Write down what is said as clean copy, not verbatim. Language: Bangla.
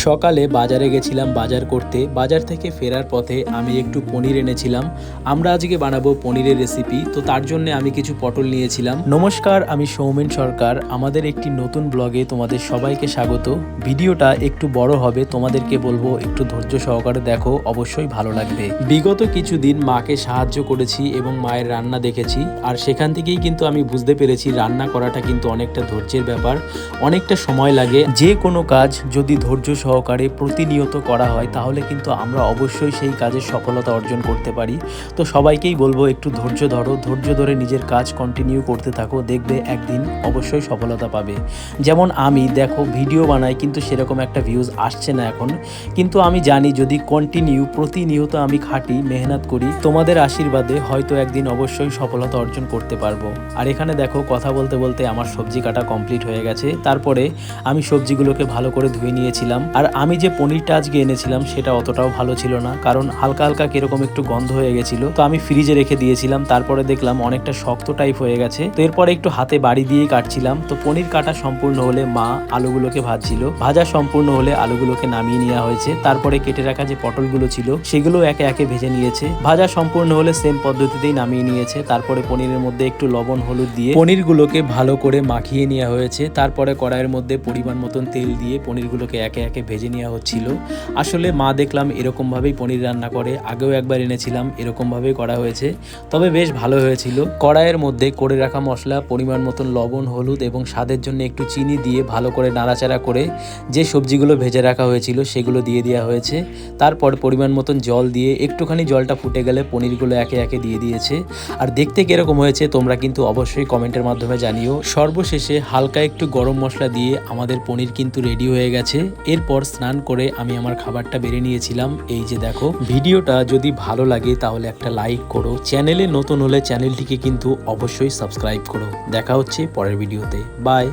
সকালে বাজারে গেছিলাম বাজার করতে। বাজার থেকে ফেরার পথে আমি একটু পনির এনেছিলাম। আমরা আজকে বানাবো পনিরের রেসিপি, তো তার জন্য আমি কিছু পটল নিয়েছিলাম। নমস্কার, আমি সৌমেন সরকার। আমাদের একটি নতুন ব্লগে তোমাদের সবাইকে স্বাগত। ভিডিওটা একটু বড় হবে, তোমাদেরকে বলবো একটু ধৈর্য সহকারে দেখো, অবশ্যই ভালো লাগবে। বিগত কিছুদিন মাকে সাহায্য করেছি এবং মায়ের রান্না দেখেছি, আর সেখান থেকেই কিন্তু আমি বুঝতে পেরেছি রান্না করাটা কিন্তু অনেকটা ধৈর্যের ব্যাপার, অনেকটা সময় লাগে। যে কোনো কাজ যদি ধৈর্য সহকারে প্রতিনিয়ত করা হয় তাহলে কিন্তু আমরা অবশ্যই সেই কাজের সফলতা অর্জন করতে পারি। তো সবাইকেই বলবো একটু ধৈর্য ধরো, ধৈর্য ধরে নিজের কাজ কন্টিনিউ করতে থাকো, দেখবে একদিন অবশ্যই সফলতা পাবে। যেমন আমি দেখো ভিডিও বানাই কিন্তু সেরকম একটা ভিউজ আসছে না এখন, কিন্তু আমি জানি যদি প্রতিনিয়ত আমি খাটি, মেহনত করি, তোমাদের আশীর্বাদে হয়তো একদিন অবশ্যই সফলতা অর্জন করতে পারবো। আর এখানে দেখো কথা বলতে বলতে আমার সবজি কাটা কমপ্লিট হয়ে গেছে। তারপরে আমি সবজিগুলোকে ভালো করে ধুয়ে নিয়েছিলাম। আর আমি যে পনিরটা আজকে এনেছিলাম সেটা অতটাও ভালো ছিল না, কারণ হালকা হালকা কিরকম একটু গন্ধ হয়ে গেছিল। তো আমি ফ্রিজে রেখে দিয়েছিলাম, তারপরে দেখলাম অনেকটা শক্ত টাইপ হয়ে গেছে। তো এরপরে একটু হাতে বাড়ি দিয়ে কাটছিলাম। তো পনির কাটা সম্পূর্ণ হলে মা আলুগুলোকে ভাজছিল, ভাজা সম্পূর্ণ হলে আলুগুলোকে নামিয়ে নেওয়া হয়েছে। তারপরে কেটে রাখা যে পটলগুলো ছিল সেগুলো একে একে ভেজে নিয়েছে। ভাজা সম্পূর্ণ হলে সেম পদ্ধতিতেই নামিয়ে নিয়েছে। তারপরে পনিরের মধ্যে একটু লবণ হলুদ দিয়ে পনিরগুলোকে ভালো করে মাখিয়ে নেওয়া হয়েছে। তারপরে কড়াইয়ের মধ্যে পরিমাণ মতন তেল দিয়ে পনিরগুলোকে একে একে ভেজে নেওয়া হচ্ছিল। আসলে মা দেখলাম এরকমভাবেই পনির রান্না করে, আগেও একবার এনেছিলাম এরকমভাবেই করা হয়েছে, তবে বেশ ভালো হয়েছিল। কড়াইয়ের মধ্যে করে রাখা মশলা, পরিমাণ মতন লবণ হলুদ এবং স্বাদের জন্য একটু চিনি দিয়ে ভালো করে নাড়াচাড়া করে যে সবজিগুলো ভেজে রাখা হয়েছিল সেগুলো দিয়ে দেওয়া হয়েছে। তারপর পরিমাণ মতন জল দিয়ে একটুখানি জলটা ফুটে গেলে পনিরগুলো একে একে দিয়ে দিয়েছে। আর দেখতে কিরকম হয়েছে তোমরা কিন্তু অবশ্যই কমেন্টের মাধ্যমে জানিও। সর্বশেষে হালকা একটু গরম মশলা দিয়ে আমাদের পনির কিন্তু রেডি হয়ে গেছে। এরপর স্নান করে আমি আমার খাবারটা বেড়ে নিয়েছিলাম। এই যে দেখো, ভিডিওটা যদি ভালো লাগে তাহলে একটা লাইক করো, চ্যানেলে নতুন হলে চ্যানেলটিকে কিন্তু অবশ্যই সাবস্ক্রাইব করো। দেখা হচ্ছে পরের ভিডিওতে, বাই।